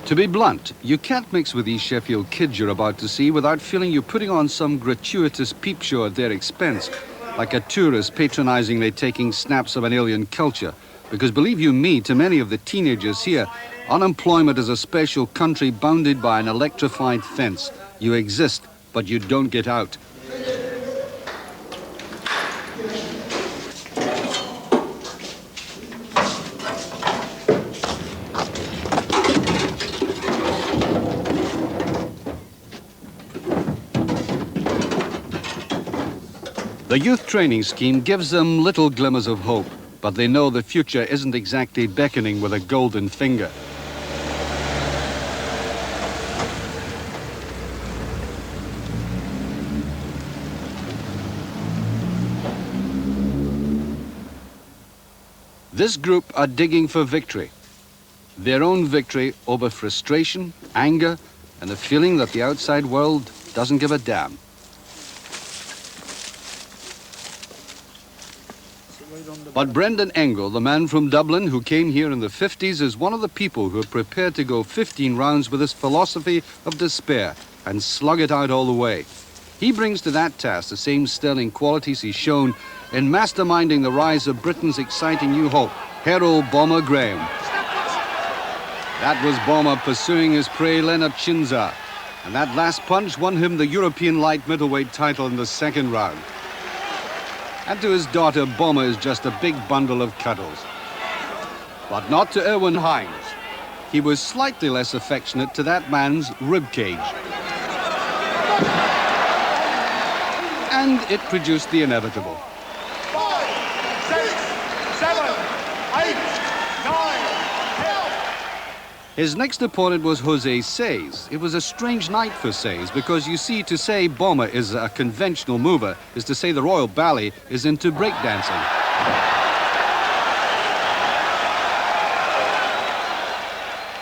To be blunt, you can't mix with these Sheffield kids you're about to see without feeling you're putting on some gratuitous peep show at their expense, like a tourist patronizingly taking snaps of an alien culture. Because believe you me, to many of the teenagers here, unemployment is a special country bounded by an electrified fence. You exist, but you don't get out. The youth training scheme gives them little glimmers of hope, but they know the future isn't exactly beckoning with a golden finger. This group are digging for victory. Their own victory over frustration, anger, and the feeling that the outside world doesn't give a damn. But Brendan Ingle, the man from Dublin who came here in the 50s, is one of the people who are prepared to go 15 rounds with his philosophy of despair and slug it out all the way. He brings to that task the same sterling qualities he's shown in masterminding the rise of Britain's exciting new hope, Herol Bomber Graham. That was Bomber pursuing his prey Leonard Chinza, and that last punch won him the European light middleweight title in the second round. And to his daughter, Bomber is just a big bundle of cuddles. But not to Erwin Hines. He was slightly less affectionate to that man's ribcage. And it produced the inevitable. 5, 6, 7, 8, 9, 10. His next opponent was Jose Says. It was a strange night for Says because, you see, to say Bomber is a conventional mover is to say the Royal Ballet is into breakdancing.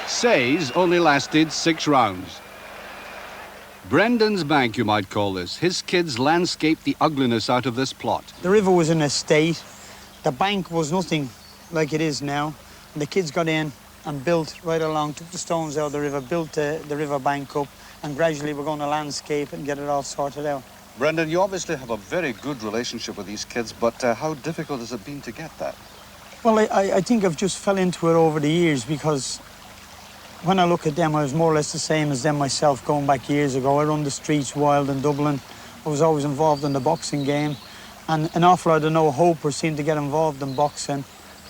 Says only lasted 6 rounds. Brendan's bank, you might call this. His kids landscaped the ugliness out of this plot. The river was in a state. The bank was nothing like it is now. And the kids got in and built right along, took the stones out of the river, built the river bank up, and gradually we're going to landscape and get it all sorted out. Brendan, you obviously have a very good relationship with these kids, but how difficult has it been to get that? Well, I think I've just fell into it over the years, because when I look at them, I was more or less the same as them myself going back years ago. I run the streets wild in Dublin. I was always involved in the boxing game, and an awful lot of no hopers seem to get involved in boxing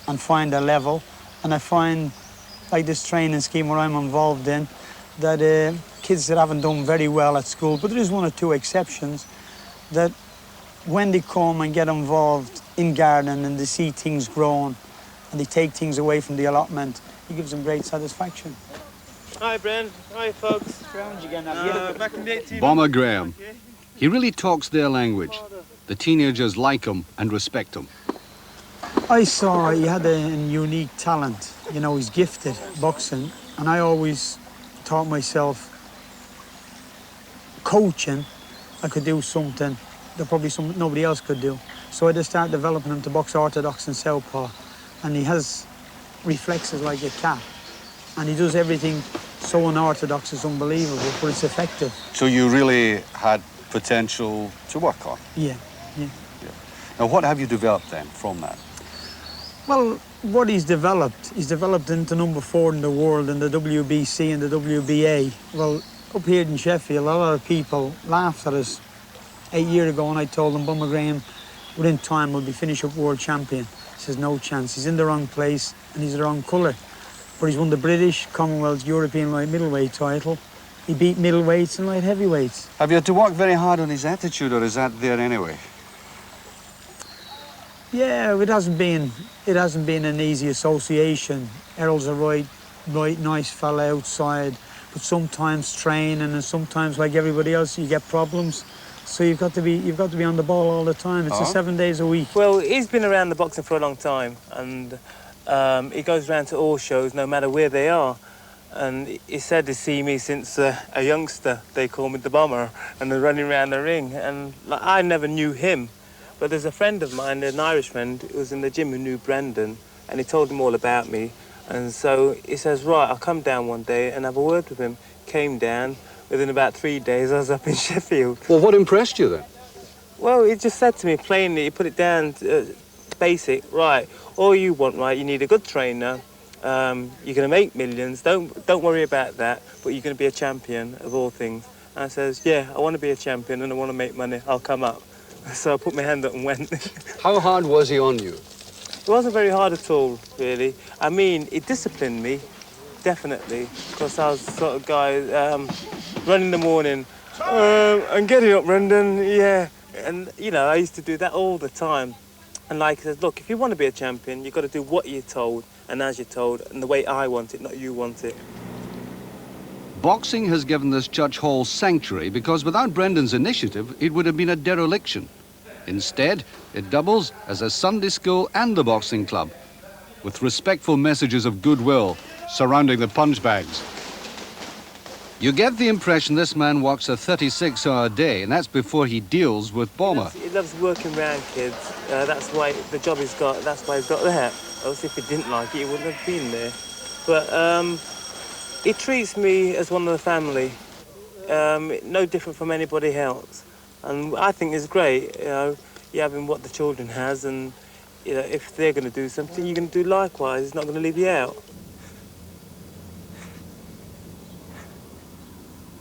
and find a level. And I find, like this training scheme where I'm involved in, that kids that haven't done very well at school, but there is 1 or 2 exceptions, that when they come and get involved in gardening and they see things growing and they take things away from the allotment, it gives them great satisfaction. Hi, Bren. Hi, folks. Back in the 18th. Bomber Graham. He really talks their language. The teenagers like him and respect him. I saw he had a unique talent. You know, he's gifted boxing, and I always taught myself coaching. I could do something that probably nobody else could do. So I just started developing him to box orthodox and southpaw, and he has reflexes like a cat, and he does everything so unorthodox, it's unbelievable, but it's effective. So you really had potential to work on? Yeah. Now, what have you developed then from that? Well, what he's developed into number 4 in the world in the WBC and the WBA. Well, up here in Sheffield, a lot of people laughed at us 8 years ago, and I told them, Bomber Graham, within time will be finished up world champion. He says, no chance. He's in the wrong place and he's the wrong colour. But he's won the British, Commonwealth, European light middleweight title. He beat middleweights and light heavyweights. Have you had to work very hard on his attitude, or is that there anyway? Yeah, it hasn't been an easy association. Herol's a right nice fella outside, but sometimes training and sometimes, like everybody else, you get problems. So you've got to be on the ball all the time. It's 7 days a week. Well, he's been around the boxing for a long time, and he goes around to all shows, no matter where they are. And he said to see me since a youngster. They call me the Bomber, and they're running around the ring. And like, I never knew him, but there's a friend of mine, an Irish friend, who was in the gym who knew Brendan, and he told him all about me. And so he says, right, I'll come down one day and have a word with him. Came down. Within about 3 days, I was up in Sheffield. Well, what impressed you then? Well, he just said to me plainly, he put it down basic, right, all you want, right, you need a good trainer, you're going to make millions, don't worry about that, but you're going to be a champion of all things. And I says, yeah, I want to be a champion and I want to make money, I'll come up. So I put my hand up and went. How hard was he on you? It wasn't very hard at all, really. I mean, it disciplined me, definitely, because I was the sort of guy running in the morning, I'm getting up, Brendan, yeah. And, you know, I used to do that all the time. And like I said, look, if you want to be a champion, you've got to do what you're told and as you're told and the way I want it, not you want it. Boxing has given this Church Hall sanctuary because without Brendan's initiative, it would have been a dereliction. Instead, it doubles as a Sunday school and a boxing club, with respectful messages of goodwill surrounding the punch bags. You get the impression this man works a 36-hour day, and that's before he deals with Bomber. He loves working around kids. That's why the job he's got, that's why he's got there. Else if he didn't like it, he wouldn't have been there. But he treats me as one of the family, no different from anybody else. And I think it's great, you know, you having what the children has, and you know, if they're going to do something, you're going to do likewise. He's not going to leave you out.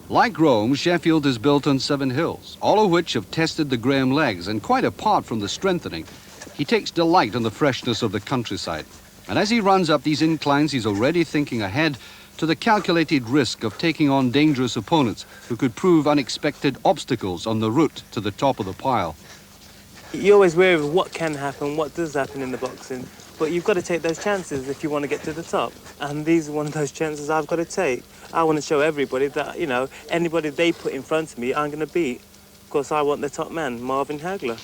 Like Rome, Sheffield is built on 7 hills, all of which have tested the Graham legs, and quite apart from the strengthening, he takes delight in the freshness of the countryside. And as he runs up these inclines, he's already thinking ahead to the calculated risk of taking on dangerous opponents who could prove unexpected obstacles on the route to the top of the pile. You're always wary of what can happen, what does happen in the boxing, but you've got to take those chances if you want to get to the top. And these are one of those chances I've got to take. I want to show everybody that, you know, anybody they put in front of me, I'm going to beat. Of course, I want the top man, Marvin Hagler.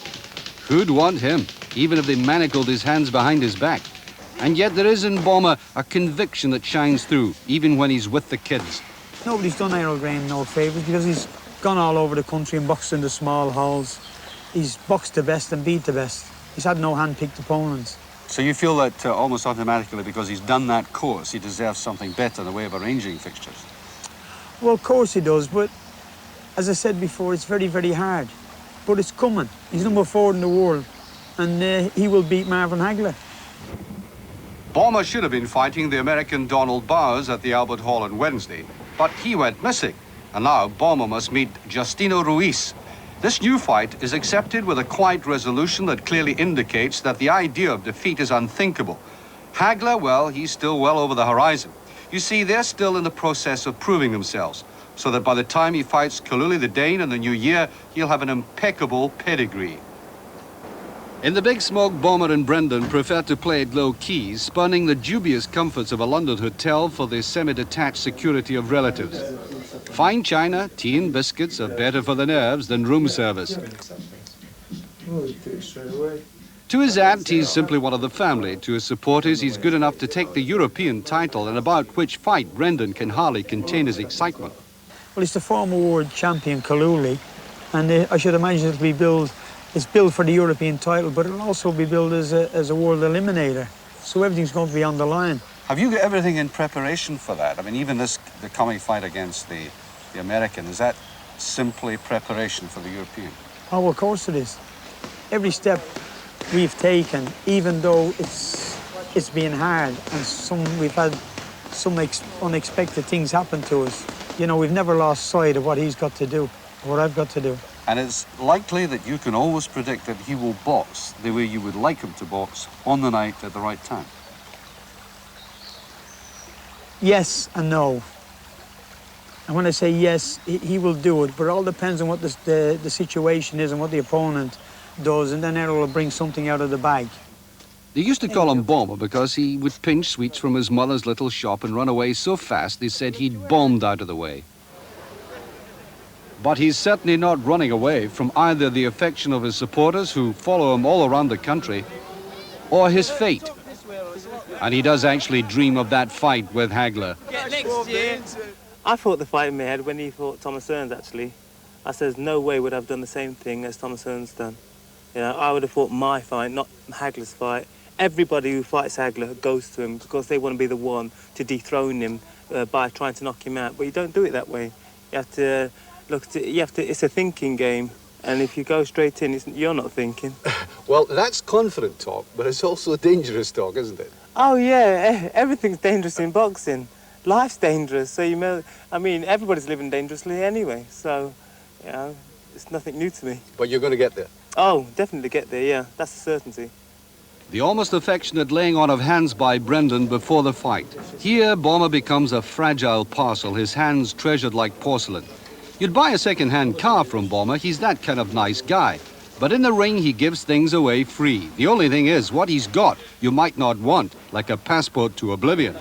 Who'd want him, even if they manacled his hands behind his back? And yet there is in Bomber a conviction that shines through, even when he's with the kids. Nobody's done Herol Graham no favours because he's gone all over the country and boxed in the small halls. He's boxed the best and beat the best. He's had no hand-picked opponents. So you feel that almost automatically, because he's done that course, he deserves something better in the way of arranging fixtures? Well, of course he does, but as I said before, it's very, very hard. But it's coming. He's number 4 in the world, and he will beat Marvin Hagler. Bomber should have been fighting the American Donald Bowers at the Albert Hall on Wednesday, but he went missing. And now Bomber must meet Justino Ruiz. This new fight is accepted with a quiet resolution that clearly indicates that the idea of defeat is unthinkable. Hagler, well, he's still well over the horizon. You see, they're still in the process of proving themselves, so that by the time he fights Kaluli the Dane in the new year, he'll have an impeccable pedigree. In the big smoke, Bomber and Brendan prefer to play it low-key, spurning the dubious comforts of a London hotel for the semi-detached security of relatives. Fine china, tea and biscuits are better for the nerves than room service. To his aunt, he's simply one of the family. To his supporters, he's good enough to take the European title, and about which fight Brendan can hardly contain his excitement. Well, it's the former world champion, Kaluli, and I should imagine it'll be billed. It's billed for the European title, but it'll also be billed as a world eliminator. So everything's going to be on the line. Have you got everything in preparation for that? I mean, even the coming fight against the American, is that simply preparation for the European? Oh, well, of course it is. Every step we've taken, even though it's been hard and we've had some unexpected things happen to us, you know, we've never lost sight of what he's got to do, what I've got to do. And it's likely that you can always predict that he will box the way you would like him to box on the night at the right time. Yes and no. And when I say yes, he will do it, but it all depends on what the situation is and what the opponent does, and then Herol will bring something out of the bag. They used to call him Bomber because he would pinch sweets from his mother's little shop and run away so fast they said he'd bombed out of the way. But he's certainly not running away from either the affection of his supporters, who follow him all around the country, or his fate. And he does actually dream of that fight with Hagler. I fought the fight in my head when he fought Thomas Hearns, actually. I says, no way would I have done the same thing as Thomas Hearns done. You know, I would have fought my fight, not Hagler's fight. everybody who fights Hagler goes to him because they want to be the one to dethrone him by trying to knock him out. But you don't do it that way. You have to it's a thinking game. And if you go straight in, you're not thinking. Well, that's confident talk, but it's also dangerous talk, isn't it? Oh, yeah, everything's dangerous in boxing. Life's dangerous, so everybody's living dangerously anyway, so, it's nothing new to me. But you're going to get there. Oh, definitely get there, yeah, that's a certainty. The almost affectionate laying on of hands by Brendan before the fight. Here, Bomber becomes a fragile parcel, his hands treasured like porcelain. You'd buy a second-hand car from Bomber, he's that kind of nice guy. But in the ring, he gives things away free. The only thing is, what he's got, you might not want, like a passport to oblivion.